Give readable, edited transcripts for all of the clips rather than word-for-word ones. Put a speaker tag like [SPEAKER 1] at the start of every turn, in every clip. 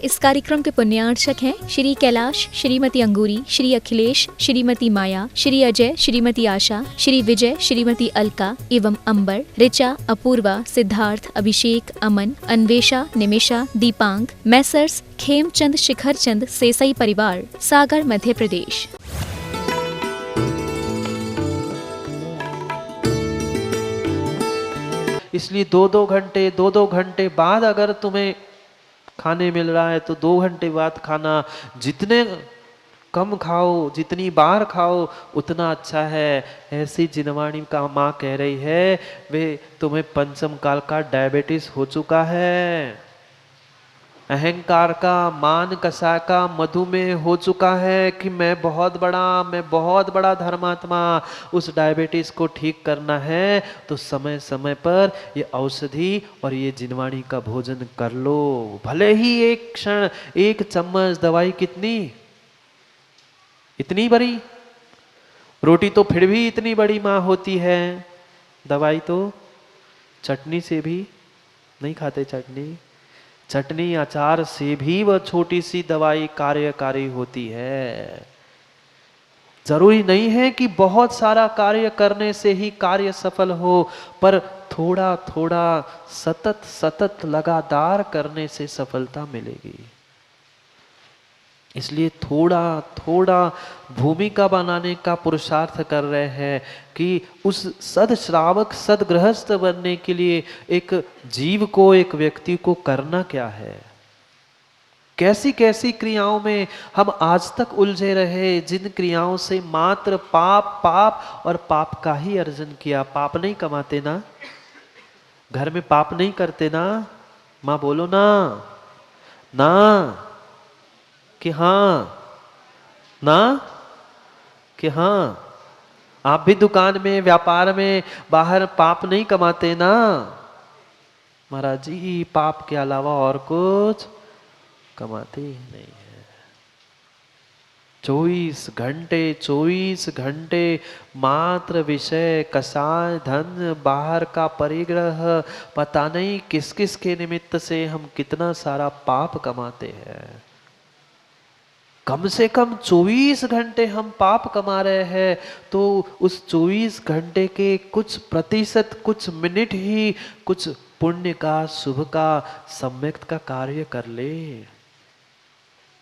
[SPEAKER 1] इस कार्यक्रम के पुण्यार्चक हैं श्री कैलाश, श्रीमती अंगूरी, श्री अखिलेश, श्रीमती माया, श्री अजय, श्रीमती आशा, श्री विजय, श्रीमती अलका एवं अंबर, ऋचा, अपूर्वा, सिद्धार्थ, अभिषेक, अमन, अन्वेषा, निमिषा, दीपांग, मैसर्स खेमचंद शिखरचंद सेसई परिवार, सागर, मध्य प्रदेश।
[SPEAKER 2] इसलिए दो दो घंटे बाद अगर तुम्हें खाने मिल रहा है तो 2 घंटे बाद खाना, जितने कम खाओ, जितनी बार खाओ उतना अच्छा है। ऐसी जिनवाणी का माँ कह रही है, वे तुम्हें पंचम काल का डायबिटीज हो चुका है, अहंकार का, मान कसा का मधुमेह हो चुका है कि मैं बहुत बड़ा धर्मात्मा। उस डायबिटीज को ठीक करना है तो समय समय पर ये औषधि और ये जिनवाणी का भोजन कर लो। भले ही एक क्षण, एक चम्मच दवाई कितनी, इतनी बड़ी रोटी तो फिर भी इतनी बड़ी माँ होती है, दवाई तो चटनी से भी नहीं खाते। चटनी अचार से भी वह छोटी सी दवाई कार्यकारी होती है। जरूरी नहीं है कि बहुत सारा कार्य करने से ही कार्य सफल हो, पर थोड़ा थोड़ा सतत लगातार करने से सफलता मिलेगी। इसलिए थोड़ा थोड़ा भूमिका बनाने का पुरुषार्थ कर रहे हैं कि उस सदश्रावक, सदगृहस्थ बनने के लिए एक जीव को, एक व्यक्ति को करना क्या है। कैसी कैसी क्रियाओं में हम आज तक उलझे रहे, जिन क्रियाओं से मात्र पाप और पाप का ही अर्जन किया। पाप नहीं कमाते ना, घर में पाप नहीं करते ना, माँ बोलो ना, ना कि हाँ, ना कि हाँ। आप भी दुकान में, व्यापार में, बाहर पाप नहीं कमाते ना। महाराज जी पाप के अलावा और कुछ कमाते ही नहीं है। 24 घंटे मात्र विषय, कसाय, धन, बाहर का परिग्रह, पता नहीं किस किस के निमित्त से हम कितना सारा पाप कमाते हैं। कम से कम 24 घंटे हम पाप कमा रहे हैं, तो उस 24 घंटे के कुछ प्रतिशत, कुछ मिनट ही कुछ पुण्य का, शुभ का, सम्यक का कार्य कर ले।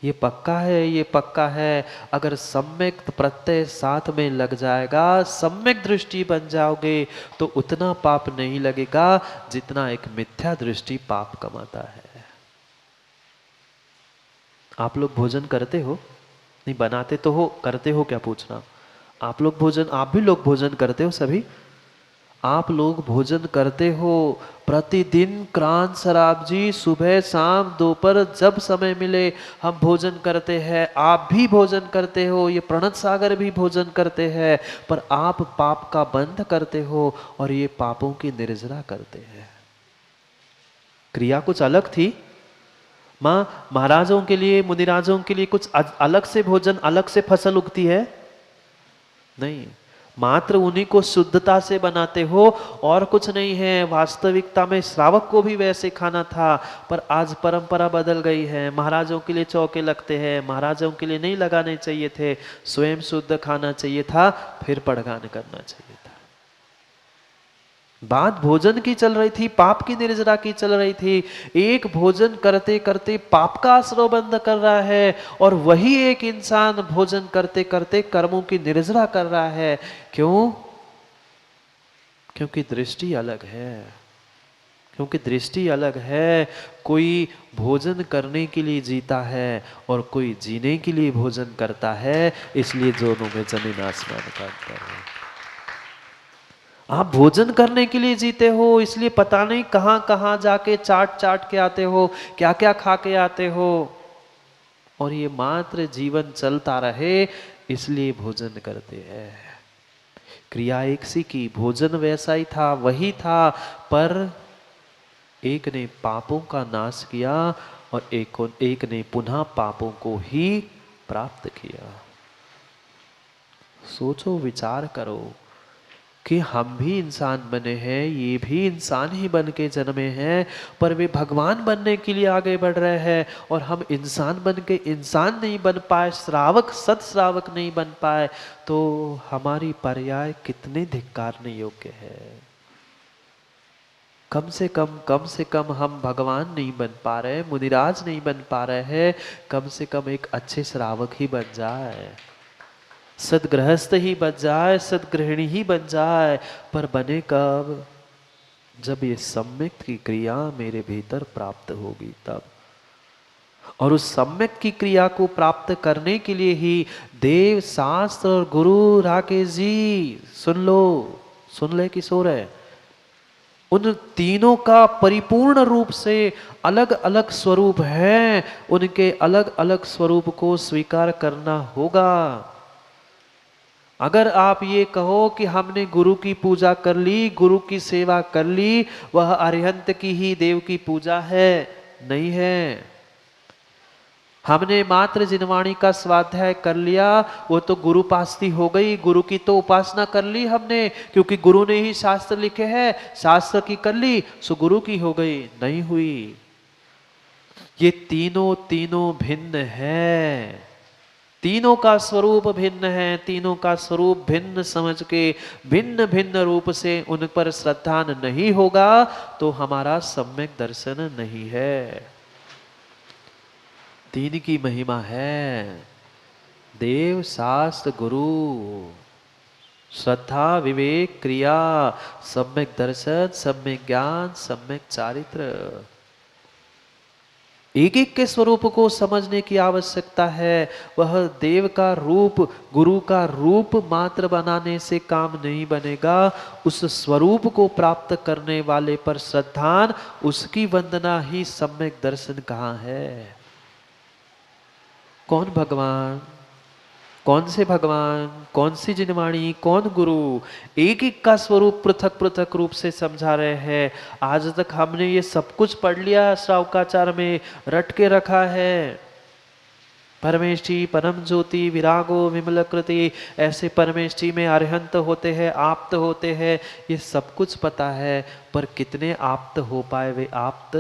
[SPEAKER 2] ये पक्का है। अगर सम्यक प्रत्यय साथ में लग जाएगा, सम्यक दृष्टि बन जाओगे, तो उतना पाप नहीं लगेगा जितना एक मिथ्या दृष्टि पाप कमाता है। आप लोग भोजन करते हो? नहीं, बनाते तो हो, करते हो क्या पूछना। आप भी लोग भोजन करते हो सभी? आप लोग भोजन करते हो प्रतिदिन। क्रांत शराब जी सुबह शाम दोपहर जब समय मिले हम भोजन करते हैं। आप भी भोजन करते हो, ये प्रणत सागर भी भोजन करते हैं, पर आप पाप का बंध करते हो और ये पापों की निर्जरा करते हैं। क्रिया कुछ अलग थी। माँ, महाराजों के लिए, मुनिराजों के लिए कुछ अलग से भोजन, अलग से फसल उगती है? नहीं, मात्र उन्हीं को शुद्धता से बनाते हो और कुछ नहीं है। वास्तविकता में श्रावक को भी वैसे खाना था, पर आज परंपरा बदल गई है। महाराजों के लिए चौके लगते हैं, महाराजों के लिए नहीं लगाने चाहिए थे। स्वयं शुद्ध खाना चाहिए था, फिर पड़गान करना चाहिए था। बात भोजन की चल रही थी, पाप की निर्जरा की चल रही थी। एक भोजन करते करते पाप का आश्रय बंद कर रहा है, और वही एक इंसान भोजन करते करते कर्मों की निर्जरा कर रहा है। क्यों? क्योंकि दृष्टि अलग है। कोई भोजन करने के लिए जीता है और कोई जीने के लिए भोजन करता है, इसलिए दोनों में जमीन आसमान का अंतर है। आप भोजन करने के लिए जीते हो, इसलिए पता नहीं कहां कहां जाके चाट के आते हो, क्या क्या खा के आते हो, और ये मात्र जीवन चलता रहे इसलिए भोजन करते हैं। क्रिया एक सी की, भोजन वैसा ही था, वही था, पर एक ने पापों का नाश किया और एक ने पुनः पापों को ही प्राप्त किया। सोचो, विचार करो। कि हम भी इंसान बने हैं, ये भी इंसान ही बन के जन्मे हैं, पर वे भगवान बनने के लिए आगे बढ़ रहे हैं और हम इंसान बन के इंसान नहीं बन पाए, श्रावक सत श्रावक नहीं बन पाए, तो हमारी पर्याय कितने धिक्कारने योग्य है। कम से कम हम भगवान नहीं बन पा रहे, मुनिराज नहीं बन पा रहे हैं, कम से कम एक अच्छे श्रावक ही बन जाए, सदगृहस्थ ही बन जाए, सदगृहिणी ही बन जाए। पर बने कब? जब ये सम्यक की क्रिया मेरे भीतर प्राप्त होगी तब। और उस सम्यक की क्रिया को प्राप्त करने के लिए ही देव, शास्त्र और गुरु, राकेश जी सुन लो, सुन ले कि सो रहे, उन तीनों का परिपूर्ण रूप से अलग अलग स्वरूप है, उनके अलग अलग स्वरूप को स्वीकार करना होगा। अगर आप ये कहो कि हमने गुरु की पूजा कर ली, गुरु की सेवा कर ली, वह अरिहंत की ही देव की पूजा है, नहीं है। हमने मात्र जिनवाणी का स्वाध्याय कर लिया, वो तो गुरु पास्ती हो गई, गुरु की तो उपासना कर ली हमने, क्योंकि गुरु ने ही शास्त्र लिखे हैं, शास्त्र की कर ली सो गुरु की हो गई, नहीं हुई। ये तीनों तीनों भिन्न है, तीनों का स्वरूप भिन्न है, तीनों का स्वरूप भिन्न समझ के भिन्न भिन्न रूप से उन पर श्रद्धा नहीं होगा तो हमारा सम्यक दर्शन नहीं है। तीन की महिमा है, देव, शास्त्र, गुरु, श्रद्धा, विवेक, क्रिया, सम्यक दर्शन, सम्यक ज्ञान, सम्यक चारित्र। एक एक के स्वरूप को समझने की आवश्यकता है। वह देव का रूप, गुरु का रूप मात्र बनाने से काम नहीं बनेगा, उस स्वरूप को प्राप्त करने वाले पर श्रद्धान, उसकी वंदना ही सम्यक दर्शन कहाँ है। कौन भगवान, कौन से भगवान, कौन सी जिनवाणी, कौन गुरु, एक एक का स्वरूप पृथक पृथक रूप से समझा रहे हैं। आज तक हमने ये सब कुछ पढ़ लिया, श्रावकाचार में रट के रखा है। परमेष्ठी, परम ज्योति, विरागो, विमलकृति, ऐसे परमेष्ठी में अरिहंत होते हैं, आप्त होते हैं, ये सब कुछ पता है, पर कितने आप्त हो पाए वे आप्त,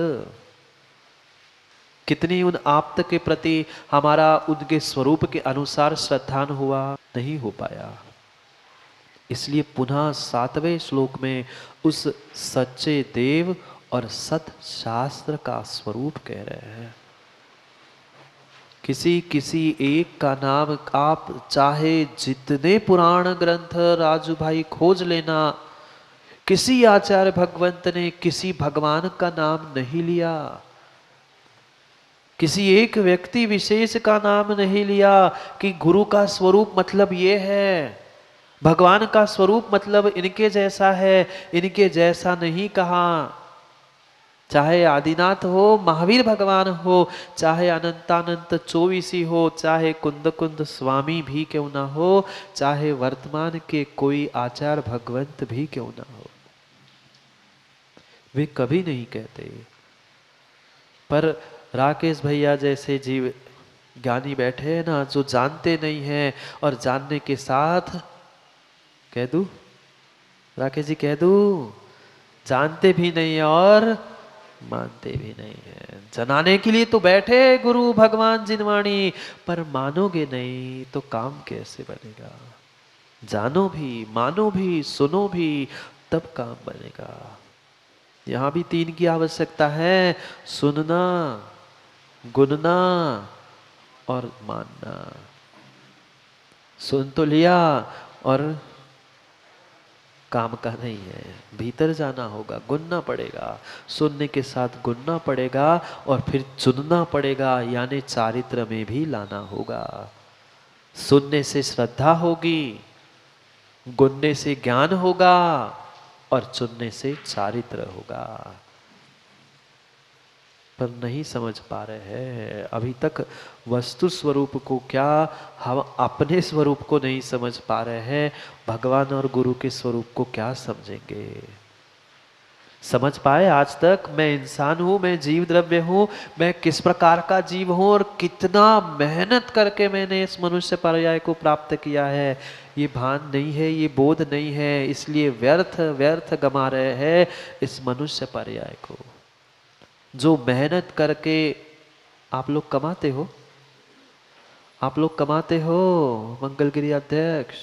[SPEAKER 2] कितनी उन आप्त के प्रति हमारा उनके स्वरूप के अनुसार श्रद्धान हुआ, नहीं हो पाया। इसलिए पुनः 7वें श्लोक में उस सच्चे देव और सत शास्त्र का स्वरूप कह रहे हैं। किसी एक का नाम आप चाहे जितने पुराण ग्रंथ राजू भाई खोज लेना, किसी आचार्य भगवंत ने किसी भगवान का नाम नहीं लिया, किसी एक व्यक्ति विशेष का नाम नहीं लिया कि गुरु का स्वरूप मतलब ये है, भगवान का स्वरूप मतलब इनके जैसा है, इनके जैसा नहीं कहा। चाहे आदिनाथ हो, महावीर भगवान हो, चाहे अनंतानंत चौबीसी हो, चाहे कुंद कुंद स्वामी भी क्यों ना हो, चाहे वर्तमान के कोई आचार्य भगवंत भी क्यों ना हो, वे कभी नहीं कहते। पर राकेश भैया जैसे जीव ज्ञानी बैठे हैं ना, जो जानते नहीं हैं और जानने के साथ, कह दूं राकेश जी, कह दूं, जानते भी नहीं और मानते भी नहीं है। जनाने के लिए तो बैठे गुरु भगवान जिनवाणी, पर मानोगे नहीं तो काम कैसे बनेगा। जानो भी, मानो भी, सुनो भी, तब काम बनेगा। यहां भी 3 की आवश्यकता है, सुनना, गुनना और मानना। सुन तो लिया और काम का नहीं है, भीतर जाना होगा, गुनना पड़ेगा, सुनने के साथ गुनना पड़ेगा और फिर चुनना पड़ेगा, यानी चारित्र में भी लाना होगा। सुनने से श्रद्धा होगी, गुनने से ज्ञान होगा और चुनने से चारित्र होगा। पर नहीं समझ पा रहे हैं अभी तक वस्तु स्वरूप को, क्या हम अपने स्वरूप को नहीं समझ पा रहे हैं, भगवान और गुरु के स्वरूप को क्या समझेंगे। समझ पाए आज तक मैं इंसान हूं, मैं जीव द्रव्य हूं, मैं किस प्रकार का जीव हूं और कितना मेहनत करके मैंने इस मनुष्य पर्याय को प्राप्त किया है, ये भान नहीं है, ये बोध नहीं है, इसलिए व्यर्थ व्यर्थ गमा रहे हैं इस मनुष्य पर्याय को। जो मेहनत करके आप लोग कमाते हो, आप लोग कमाते हो, मंगलगिरी अध्यक्ष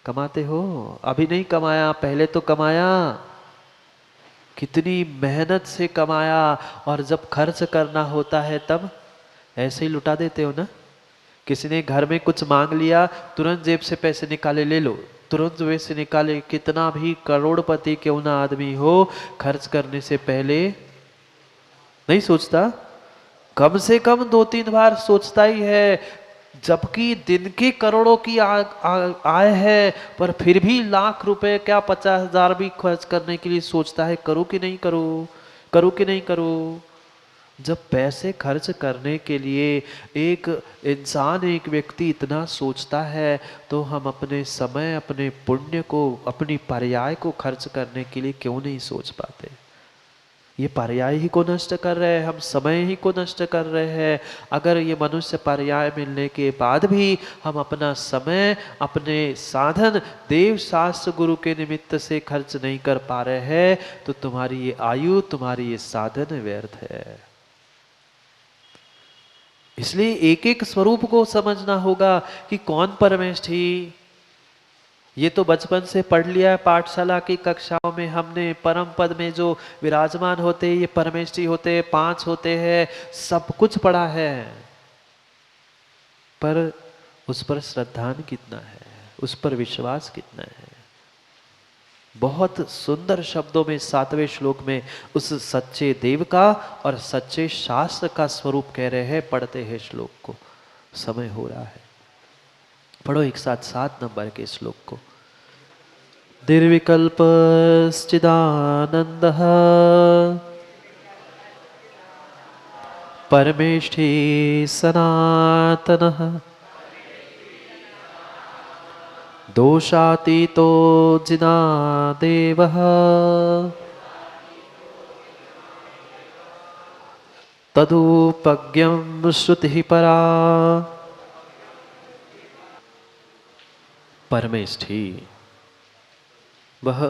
[SPEAKER 2] कमाते हो, अभी नहीं कमाया, पहले तो कमाया, कितनी मेहनत से कमाया, और जब खर्च करना होता है तब ऐसे ही लुटा देते हो ना। किसी ने घर में कुछ मांग लिया, तुरंत जेब से पैसे निकाले, ले लो, तुरंत जेब से निकाले। कितना भी करोड़पति क्यों ना आदमी हो, खर्च करने से पहले नहीं सोचता, कम से कम 2-3 बार सोचता ही है। जबकि दिन की करोड़ों की आय है, पर फिर भी लाख रुपए क्या 50,000 भी खर्च करने के लिए सोचता है, करूं कि नहीं करूं, करूं कि नहीं करूं। जब पैसे खर्च करने के लिए एक इंसान, एक व्यक्ति इतना सोचता है, तो हम अपने समय, अपने पुण्य को, अपनी पर्याय को खर्च करने के लिए क्यों नहीं सोच पाते। ये पर्याय ही को नष्ट कर रहे हैं, हम समय ही को नष्ट कर रहे हैं। अगर ये मनुष्य पर्याय मिलने के बाद भी हम अपना समय, अपने साधन देव शास्त्र गुरु के निमित्त से खर्च नहीं कर पा रहे हैं, तो तुम्हारी ये आयु, तुम्हारी ये साधन व्यर्थ है। इसलिए एक एक स्वरूप को समझना होगा कि कौन परमेष्ठी। ये तो बचपन से पढ़ लिया है, पाठशाला की कक्षाओं में हमने, परम पद में जो विराजमान होते हैं ये परमेष्ठी होते हैं, 5 होते हैं, सब कुछ पढ़ा है, पर उस पर श्रद्धान कितना है, उस पर विश्वास कितना है। बहुत सुंदर शब्दों में 7वें श्लोक में उस सच्चे देव का और सच्चे शास्त्र का स्वरूप कह रहे हैं। पढ़ते हैं श्लोक को, समय हो रहा है, पढ़ो एक साथ 7 नंबर के श्लोक को। निर्विकल्पश्चिदानन्दः परमेष्ठी सनातनः दोषातीतो जिनादेवः तदुपज्ञं श्रुतिः परा। परमेष्ठी, वह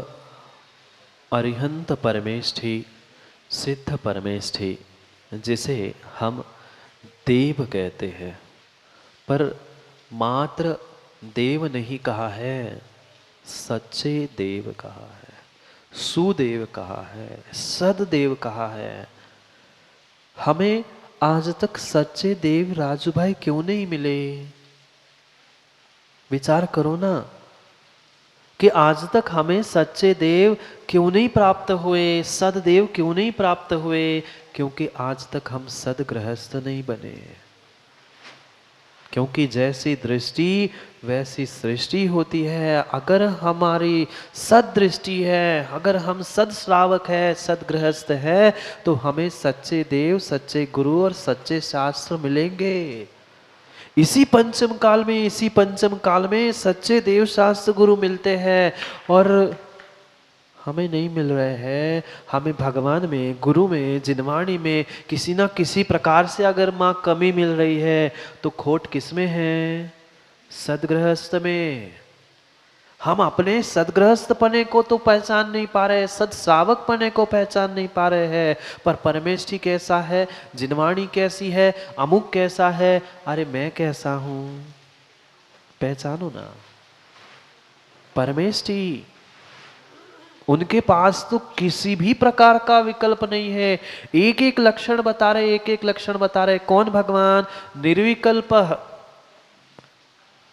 [SPEAKER 2] अरिहंत परमेष्ठी, सिद्ध परमेष्ठी, जिसे हम देव कहते हैं, पर मात्र देव नहीं कहा है, सच्चे देव कहा है, सुदेव कहा है, सददेव कहा है। हमें आज तक सच्चे देव राजू भाई क्यों नहीं मिले? विचार करो ना कि आज तक हमें सच्चे देव क्यों नहीं प्राप्त हुए, सददेव क्यों नहीं प्राप्त हुए? क्योंकि आज तक हम सदगृहस्थ नहीं बने। क्योंकि जैसी दृष्टि वैसी सृष्टि होती है। अगर हमारी सददृष्टि है, अगर हम सदश्रावक है, सदगृहस्थ है, तो हमें सच्चे देव, सच्चे गुरु और सच्चे शास्त्र मिलेंगे। इसी पंचम काल में, इसी पंचम काल में सच्चे देव शास्त्र गुरु मिलते हैं, और हमें नहीं मिल रहे हैं। हमें भगवान में, गुरु में, जिनवाणी में किसी ना किसी प्रकार से अगर माँ कमी मिल रही है, तो खोट किसमें है? सदगृहस्थ में। हम अपने सदगृहस्थ पने को तो पहचान नहीं पा रहे, सदश्रावक पने को पहचान नहीं पा रहे हैं। पर परमेष्ठी कैसा है, जिनवाणी कैसी है, अमुक कैसा है, अरे मैं कैसा हूं, पहचानो ना। परमेष्ठी, उनके पास तो किसी भी प्रकार का विकल्प नहीं है। एक एक लक्षण बता रहे, एक एक लक्षण बता रहे। कौन? भगवान निर्विकल्प।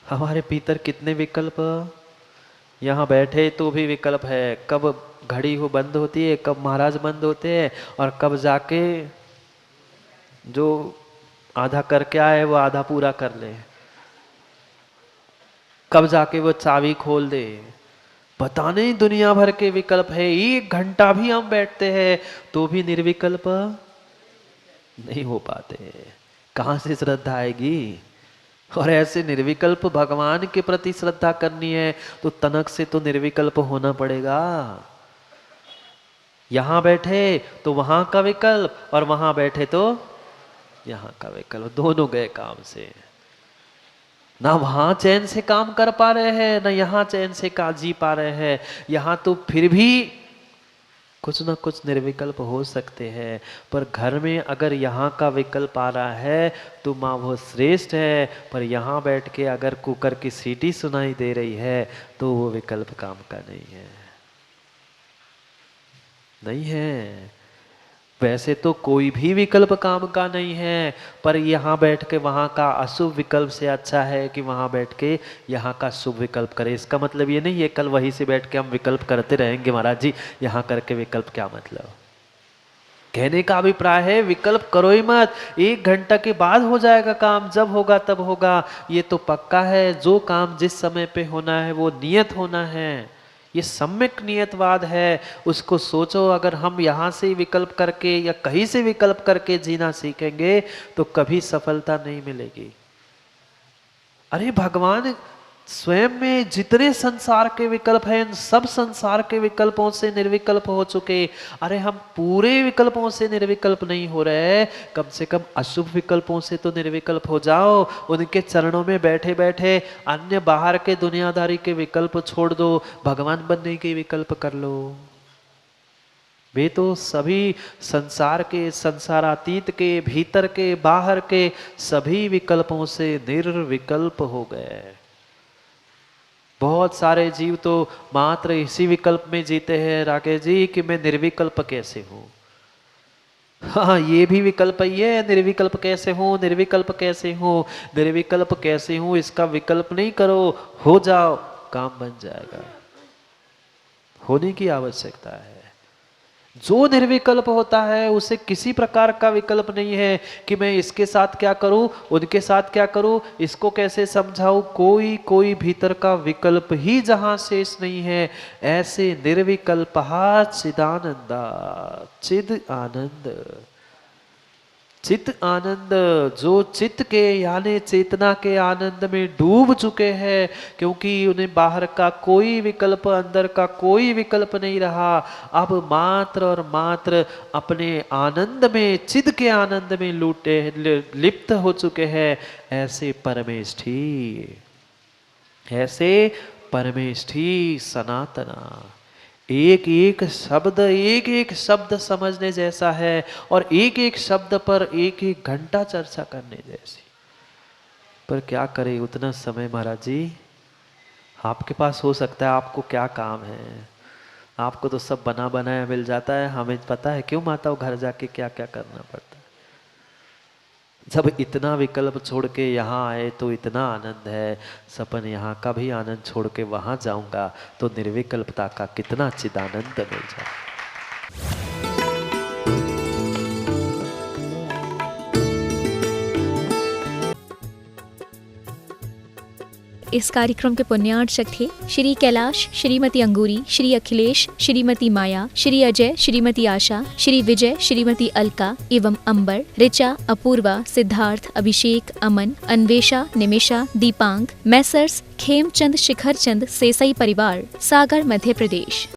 [SPEAKER 2] हमारे भीतर कितने विकल्प, यहाँ बैठे तो भी विकल्प है। कब घड़ी हो बंद होती है, कब महाराज बंद होते हैं, और कब जाके जो आधा करके आए वो आधा पूरा कर ले, कब जाके वो चाबी खोल दे। पता नहीं दुनिया भर के विकल्प है। 1 घंटा भी हम बैठते हैं तो भी निर्विकल्प नहीं हो पाते। कहाँ से श्रद्धा आएगी? और ऐसे निर्विकल्प भगवान के प्रति श्रद्धा करनी है तो तनक से तो निर्विकल्प होना पड़ेगा। यहाँ बैठे तो वहां का विकल्प और वहां बैठे तो यहाँ का विकल्प, दोनों गए काम से। ना वहां चैन से काम कर पा रहे हैं, ना यहाँ चैन से का जी पा रहे हैं। यहाँ तो फिर भी कुछ ना कुछ निर्विकल्प हो सकते हैं, पर घर में अगर यहाँ का विकल्प आ रहा है तो माँ वो श्रेष्ठ है, पर यहाँ बैठ के अगर कुकर की सीटी सुनाई दे रही है तो वो विकल्प काम का नहीं है। नहीं है। वैसे तो कोई भी विकल्प काम का नहीं है, पर यहाँ बैठ के वहाँ का अशुभ विकल्प से अच्छा है कि वहाँ बैठ के यहाँ का शुभ विकल्प करे। इसका मतलब ये नहीं है कल वहीं से बैठ के हम विकल्प करते रहेंगे महाराज जी, यहाँ करके विकल्प क्या मतलब। कहने का अभिप्राय है विकल्प करो ही मत, 1 घंटा के बाद हो जाएगा काम, जब होगा तब होगा, ये तो पक्का है। जो काम जिस समय पे होना है वो नियत होना है, ये सम्यक नियतवाद है। उसको सोचो, अगर हम यहाँ से विकल्प करके या कहीं से विकल्प करके जीना सीखेंगे तो कभी सफलता नहीं मिलेगी। अरे भगवान स्वयं में जितने संसार के विकल्प हैं, सब संसार के विकल्पों से निर्विकल्प हो चुके। अरे हम पूरे विकल्पों से निर्विकल्प नहीं हो रहे, कम से कम अशुभ विकल्पों से तो निर्विकल्प हो जाओ। उनके चरणों में बैठे बैठे अन्य बाहर के दुनियादारी के विकल्प छोड़ दो, भगवान बनने के विकल्प कर लो। वे तो सभी संसार के, संसारातीत के, भीतर के, बाहर के सभी विकल्पों से निर्विकल्प हो गए। बहुत सारे जीव तो मात्र इसी विकल्प में जीते हैं राकेश जी कि मैं निर्विकल्प कैसे हूं। हाँ, ये भी विकल्प ही है, निर्विकल्प कैसे हूं, निर्विकल्प कैसे हूं, निर्विकल्प कैसे हूं, इसका विकल्प नहीं करो, हो जाओ, काम बन जाएगा। होने की आवश्यकता है। जो निर्विकल्प होता है उसे किसी प्रकार का विकल्प नहीं है कि मैं इसके साथ क्या करूं, उनके साथ क्या करूं, इसको कैसे समझाऊं। कोई भीतर का विकल्प ही जहां शेष नहीं है, ऐसे निर्विकल्पहा चिदानंदा, चिद आनंद, चित आनंद, जो चित्त के यानी चेतना के आनंद में डूब चुके हैं, क्योंकि उन्हें बाहर का कोई विकल्प, अंदर का कोई विकल्प नहीं रहा। अब मात्र और मात्र अपने आनंद में, चिद के आनंद में लिप्त हो चुके हैं। ऐसे परमेष्ठी, ऐसे परमेष्ठी सनातना। एक एक शब्द समझने जैसा है और एक एक शब्द पर एक एक घंटा चर्चा करने जैसी। पर क्या करें, उतना समय महाराज जी आपके पास हो सकता है। आपको क्या काम है, आपको तो सब बना बनाया मिल जाता है। हमें पता है क्यों माताओं घर जाके क्या क्या करना पड़ता है। जब इतना विकल्प छोड़ के यहाँ आए तो इतना आनंद है, सपन यहाँ का भी आनंद छोड़ के वहाँ जाऊंगा तो निर्विकल्पता का कितना चिदानंद मिल जाए।
[SPEAKER 1] इस कार्यक्रम के पुण्यार्चक थे श्री कैलाश, श्रीमती अंगूरी, श्री अखिलेश, श्रीमती माया, श्री अजय, श्रीमती आशा, श्री विजय, श्रीमती अलका एवं अंबर, ऋचा, अपूर्वा, सिद्धार्थ, अभिषेक, अमन, अन्वेषा, निमिषा, दीपांग, मैसर्स खेमचंद शिखरचंद सेसई परिवार, सागर, मध्य प्रदेश।